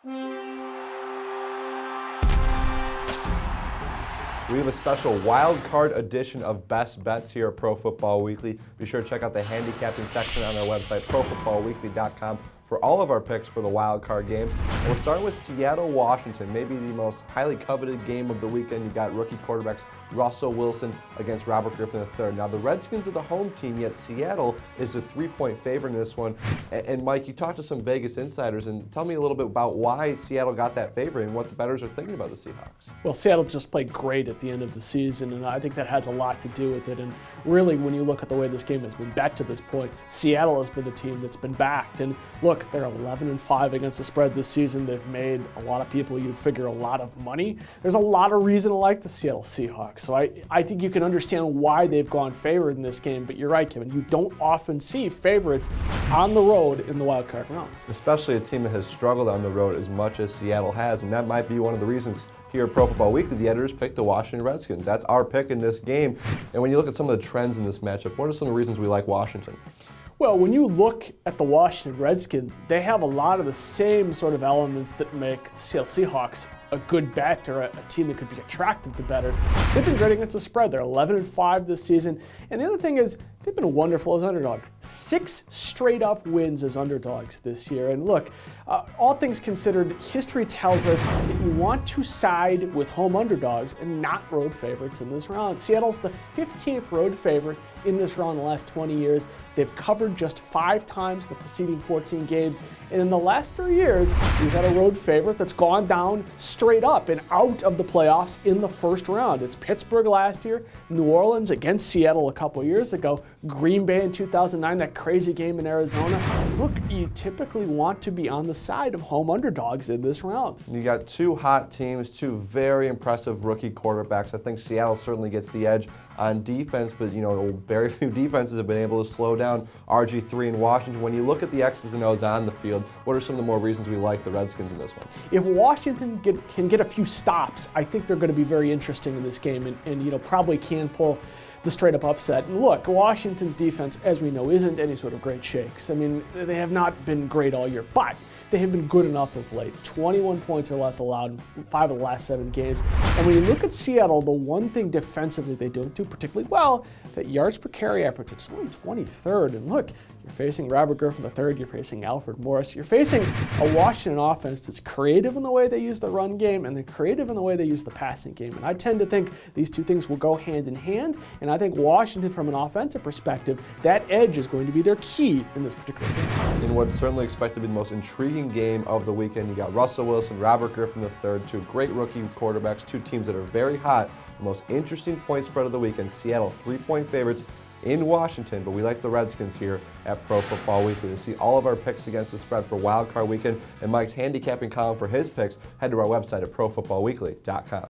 We have a special wild card edition of Best Bets here at Pro Football Weekly. Be sure to check out the handicapping section on our website, profootballweekly.com, for all of our picks for the wild card games. And we're starting with Seattle, Washington, maybe the most highly coveted game of the weekend. You got rookie quarterbacks Russell Wilson against Robert Griffin III. Now the Redskins are the home team, yet Seattle is a 3-point favorite in this one. And Mike, you talked to some Vegas insiders, and tell me a little bit about why Seattle got that favorite and what the bettors are thinking about the Seahawks. Well, Seattle just played great at the end of the season, and I think that has a lot to do with it. And really, when you look at the way this game has been bet to this point, Seattle has been the team that's been backed. And look, they're 11-5 against the spread this season. They've made a lot of people, you'd figure, a lot of money. There's a lot of reason to like the Seattle Seahawks. So I think you can understand why they've gone favored in this game. But you're right, Kevin. You don't often see favorites on the road in the wild card round. Especially a team that has struggled on the road as much as Seattle has, and that might be one of the reasons here at Pro Football Weekly, the editors picked the Washington Redskins. That's our pick in this game. And when you look at some of the trends in this matchup, what are some of the reasons we like Washington? Well, when you look at the Washington Redskins, they have a lot of the same sort of elements that make the Seattle Seahawks a good bet, or a team that could be attractive to bettors. They've been great against the spread. They're 11-5 this season. And the other thing is, they've been wonderful as underdogs. 6 straight up wins as underdogs this year. And look, all things considered, history tells us that you want to side with home underdogs and not road favorites in this round. Seattle's the 15th road favorite in this round in the last 20 years. They've covered just 5 times in the preceding 14 games. And in the last 3 years, we've had a road favorite that's gone down straight up and out of the playoffs in the first round. It's Pittsburgh last year, New Orleans against Seattle a couple years ago, Green Bay in 2009, that crazy game in Arizona. Look, you typically want to be on the side of home underdogs in this round. You got 2 hot teams, 2 very impressive rookie quarterbacks. I think Seattle certainly gets the edge on defense, but very few defenses have been able to slow down RG3 in Washington. When you look at the X's and O's on the field, what are some of the more reasons we like the Redskins in this one? If Washington can get a few stops, I think they're going to be very interesting in this game, and probably can pull the straight-up upset. And look, Washington's defense, as we know, isn't any sort of great shakes. I mean, they have not been great all year, but they have been good enough of late. 21 points or less allowed in 5 of the last 7 games. And when you look at Seattle, the one thing defensively they don't do particularly well, that yards per carry average, it's only 23rd. And look, you're facing Robert Griffin III, you're facing Alfred Morris, you're facing a Washington offense that's creative in the way they use the run game and they're creative in the way they use the passing game. And I tend to think these two things will go hand in hand, and I think Washington, from an offensive perspective, that edge is going to be their key in this particular game. In what's certainly expected to be the most intriguing game of the weekend, you got Russell Wilson, Robert Griffin III, 2 great rookie quarterbacks, 2 teams that are very hot. The most interesting point spread of the weekend, Seattle 3-point favorites in Washington, but we like the Redskins here at Pro Football Weekly. To see all of our picks against the spread for Wild Card Weekend and Mike's handicapping column for his picks, head to our website at profootballweekly.com.